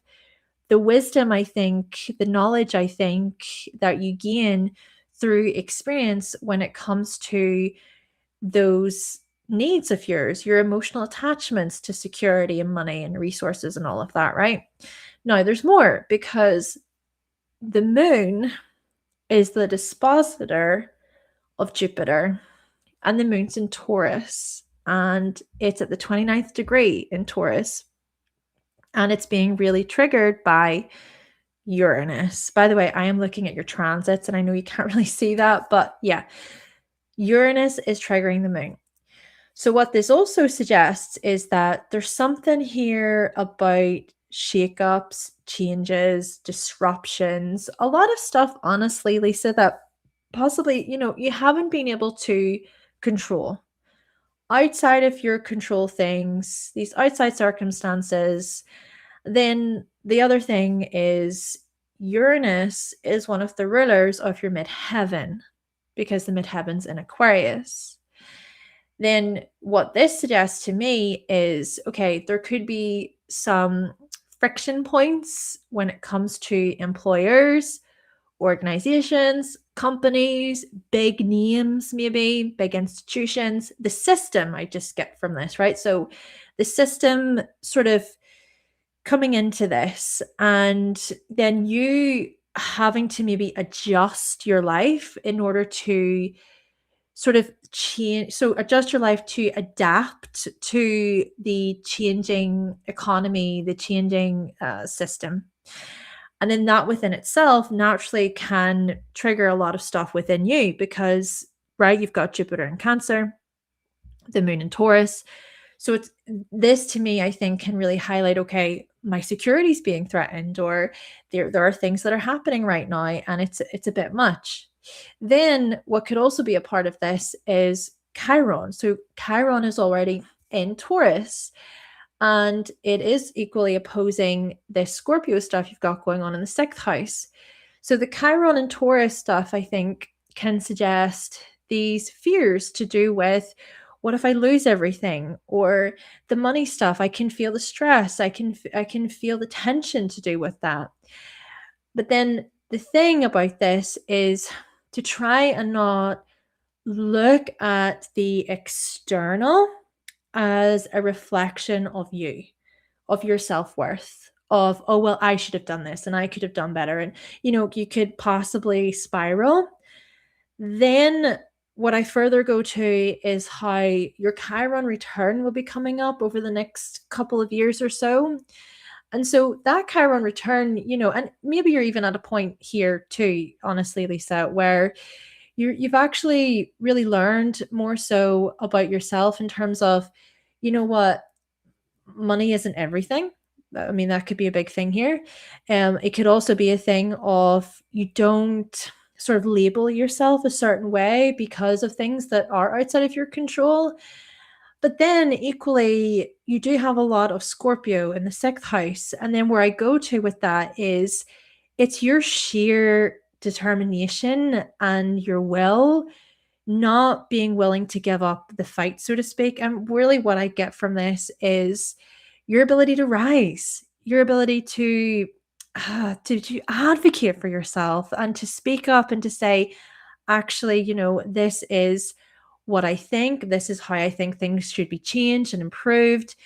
the wisdom, I think, the knowledge, I think, that you gain through experience when it comes to those needs of yours, your emotional attachments to security and money and resources and all of that, right? Now, there's more because the moon is the dispositor of Jupiter, and the moon's in Taurus, and it's at the 29th degree in Taurus, and it's being really triggered by Uranus. By the way, I am looking at your transits, and I know you can't really see that, but yeah, Uranus is triggering the moon. So, what this also suggests is that there's something here about shakeups, changes, disruptions, a lot of stuff, honestly, Lisa, that possibly, you haven't been able to control. Outside of your control things, these outside circumstances, then the other thing is Uranus is one of the rulers of your midheaven because the midheaven's in Aquarius. Then what this suggests to me is okay, there could be some friction points when it comes to employers, organizations, companies, big names, maybe big institutions, the system I just get from this, right? So the system sort of coming into this, and then you having to maybe adjust your life in order to sort of change, so adjust your life to adapt to the changing economy, the changing system. And then that within itself naturally can trigger a lot of stuff within you because, right, you've got Jupiter in Cancer, the moon in Taurus. So it's this to me, I think, can really highlight, okay, my security is being threatened, or there are things that are happening right now, and it's a bit much. Then what could also be a part of this is Chiron. So Chiron is already in Taurus, and it is equally opposing this Scorpio stuff you've got going on in the sixth house. So the Chiron and Taurus stuff, I think, can suggest these fears to do with what if I lose everything, or the money stuff. I can feel the stress. I can feel the tension to do with that. But then the thing about this is to try and not look at the external as a reflection of you, of your self-worth, of, oh, well, I should have done this and I could have done better. And, you could possibly spiral. Then what I further go to is how your Chiron return will be coming up over the next couple of years or so. And so that Chiron return, and maybe you're even at a point here too, honestly, Lisa, where you've actually really learned more so about yourself in terms of, what, money isn't everything. I mean, that could be a big thing here. It could also be a thing of you don't sort of label yourself a certain way because of things that are outside of your control. But then equally, you do have a lot of Scorpio in the sixth house. And then where I go to with that is it's your sheer determination and your will, not being willing to give up the fight, so to speak. And really, what I get from this is your ability to rise, your ability to advocate for yourself and to speak up and to say, actually, this is what I think, this is how I think things should be changed and improved.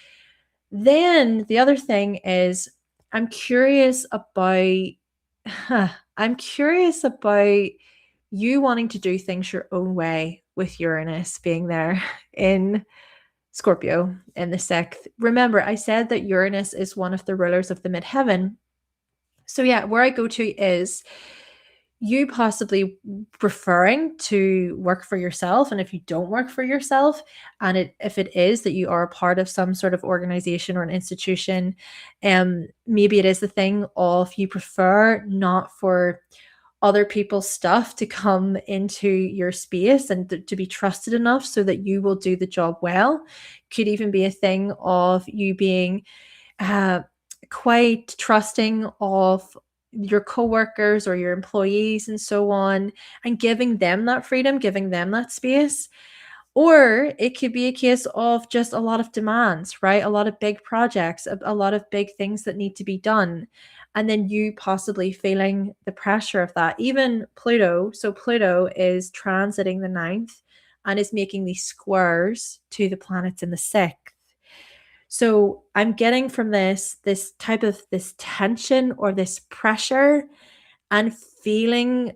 Then the other thing is I'm curious about I'm curious about you wanting to do things your own way with Uranus being there in Scorpio in the 6th. Remember, I said that Uranus is one of the rulers of the midheaven. So yeah, where I go to is you possibly preferring to work for yourself. And if you don't work for yourself, and if it is that you are a part of some sort of organization or an institution, maybe it is the thing of you prefer not for other people's stuff to come into your space and to be trusted enough so that you will do the job well. Could even be a thing of you being uh, quite trusting of your coworkers or your employees and so on, and giving them that freedom, giving them that space. Or it could be a case of just a lot of demands, right? A lot of big projects, a lot of big things that need to be done. And then you possibly feeling the pressure of that. Even Pluto, so Pluto is transiting the 9th and is making these squares to the planets in the 6th. So I'm getting from this type of this tension or this pressure, and feeling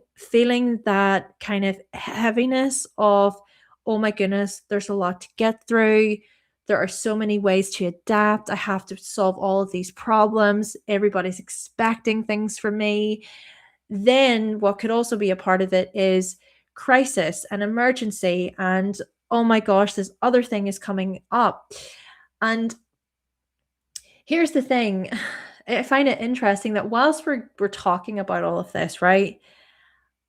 that kind of heaviness of, oh my goodness, there's a lot to get through. There are so many ways to adapt. I have to solve all of these problems. Everybody's expecting things from me. Then what could also be a part of it is crisis and emergency, and oh my gosh, this other thing is coming up. And here's the thing. I find it interesting that whilst we're talking about all of this, right?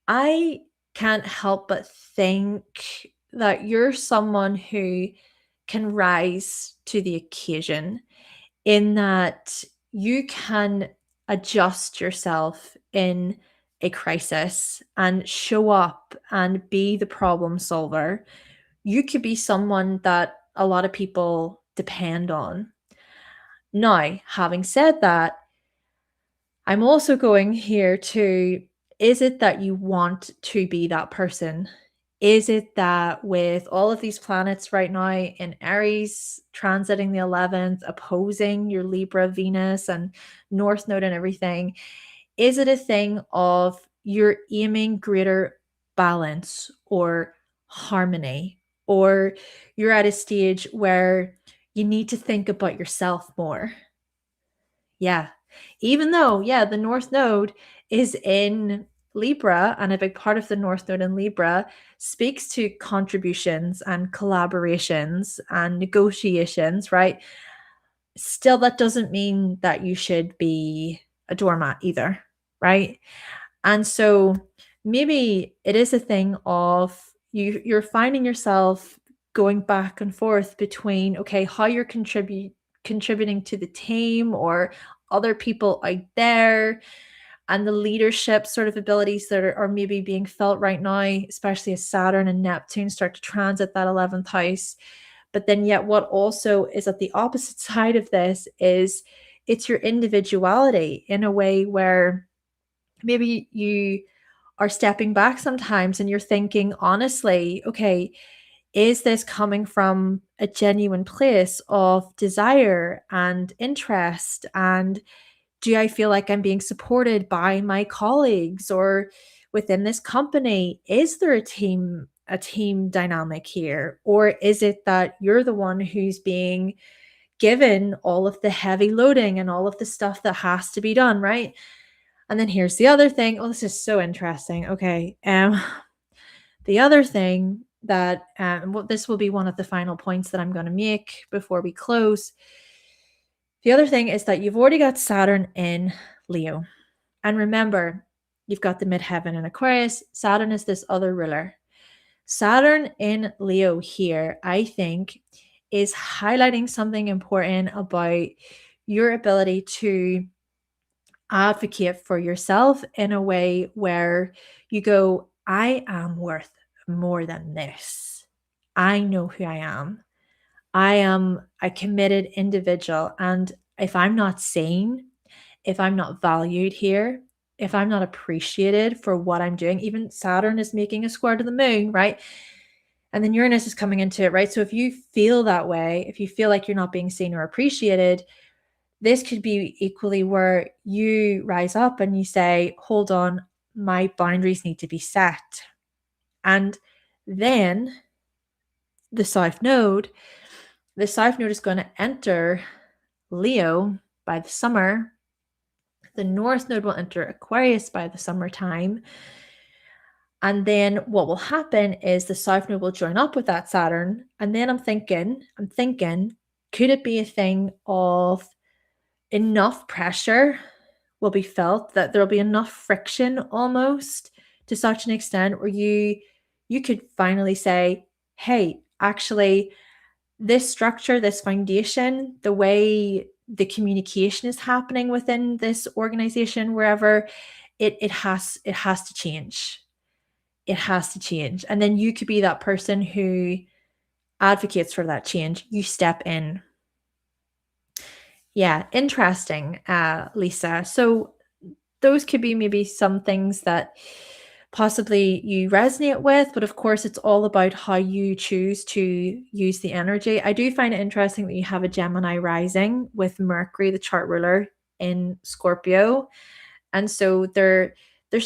I can't help but think that you're someone who can rise to the occasion, in that you can adjust yourself in a crisis and show up and be the problem solver. You could be someone that a lot of people depend on. Now, having said that, I'm also going here to, is it that you want to be that person? Is it that with all of these planets right now in Aries, transiting the 11th, opposing your Libra, Venus, and North Node and everything, is it a thing of you're aiming greater balance or harmony, or you're at a stage where you need to think about yourself more? Yeah. Even though, yeah, the North Node is in Libra, and a big part of the North Node in Libra speaks to contributions and collaborations and negotiations, right? Still, that doesn't mean that you should be a doormat either, right? And so maybe it is a thing of you're finding yourself going back and forth between, okay, how you're contributing to the team or other people out there, and the leadership sort of abilities that are maybe being felt right now, especially as Saturn and Neptune start to transit that 11th house. But then yet what also is at the opposite side of this is it's your individuality, in a way where maybe you are stepping back sometimes and you're thinking honestly, okay, is this coming from a genuine place of desire and interest? And do I feel like I'm being supported by my colleagues or within this company? Is there a team dynamic here? Or is it that you're the one who's being given all of the heavy loading and all of the stuff that has to be done, right? And then here's the other thing. Oh, this is so interesting. Okay. The other thing that, this will be one of the final points that I'm going to make before we close. The other thing is that you've already got Saturn in Leo. And remember, you've got the midheaven in Aquarius. Saturn is this other ruler. Saturn in Leo here, I think, is highlighting something important about your ability to advocate for yourself in a way where you go, I am worth more than this. I know who I am. I am a committed individual. And if I'm not seen, if I'm not valued here, if I'm not appreciated for what I'm doing, even Saturn is making a square to the moon, right? And then Uranus is coming into it, right? So if you feel that way, if you feel like you're not being seen or appreciated, this could be equally where you rise up and you say, hold on, my boundaries need to be set. And then the South Node, is going to enter Leo by the summer. The North Node will enter Aquarius by the summertime. And then what will happen is the South Node will join up with that Saturn. And then I'm thinking, could it be a thing of enough pressure will be felt, that there'll be enough friction almost to such an extent where you could finally say, hey, actually, this structure, this foundation, the way the communication is happening within this organization, wherever, it has to change. It has to change. And then you could be that person who advocates for that change. You step in. Yeah, interesting, Lisa. So those could be maybe some things that possibly you resonate with, but of course, it's all about how you choose to use the energy. I do find it interesting that you have a Gemini rising with Mercury, the chart ruler, in Scorpio. And so there's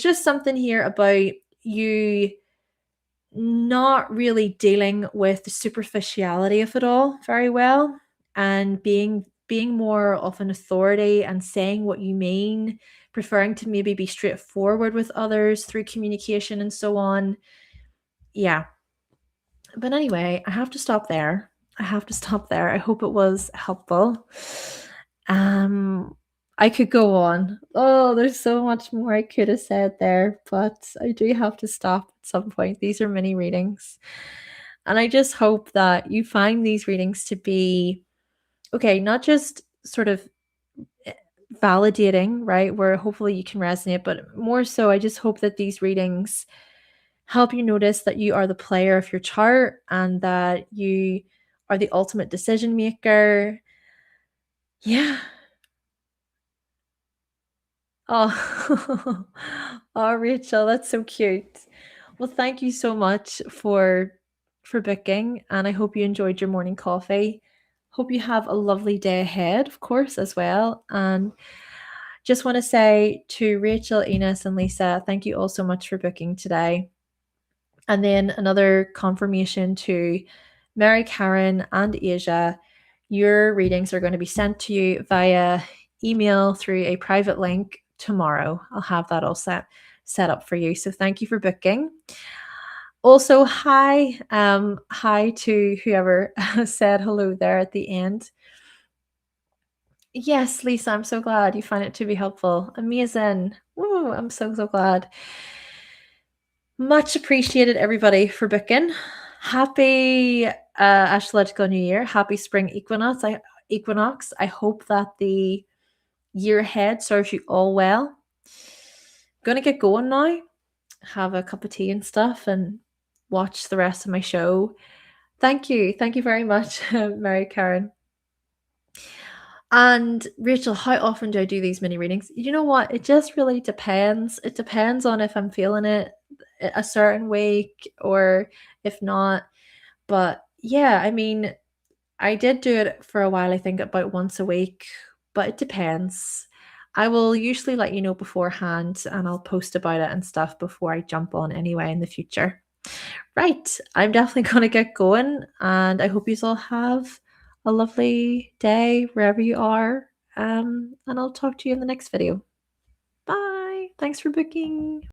just something here about you not really dealing with the superficiality of it all very well, and being more of an authority and saying what you mean, preferring to maybe be straightforward with others through communication and so on. Yeah. But anyway, I have to stop there. I hope it was helpful. Um I could go on. Oh, there's so much more I could have said there, but I do have to stop at some point. These are mini readings. And I just hope that you find these readings to be okay, not just sort of eh, validating, right? Where hopefully you can resonate, but more so, I just hope that these readings help you notice that you are the player of your chart and that you are the ultimate decision maker. Yeah. Oh, oh, Rachel, that's so cute. Well, thank you so much for booking, and I hope you enjoyed your morning coffee. Hope you have a lovely day ahead, of course, as well. And just want to say to Rachel, Enos, and Lisa, thank you all so much for booking today. And then another confirmation to Mary, Karen, and Asia. Your readings are going to be sent to you via email through a private link tomorrow. I'll have that all set up for you. So thank you for booking. Also, hi to whoever said hello there at the end. Yes, Lisa, I'm so glad you find it to be helpful. Amazing. Woo, I'm so glad. Much appreciated, everybody, for booking. Happy astrological new year. Happy spring equinox. I hope that the year ahead serves you all well. Gonna get going now. Have a cup of tea and stuff and watch the rest of my show. Thank you. Thank you very much, Mary Karen. And Rachel, how often do I do these mini readings? You know what? It just really depends. It depends on if I'm feeling it a certain week or if not. But yeah, I mean, I did do it for a while, I think about once a week, but it depends. I will usually let you know beforehand and I'll post about it and stuff before I jump on anyway in the future. Right, I'm definitely going to get going and I hope you all have a lovely day wherever you are. And I'll talk to you in the next video. Bye. Thanks for booking.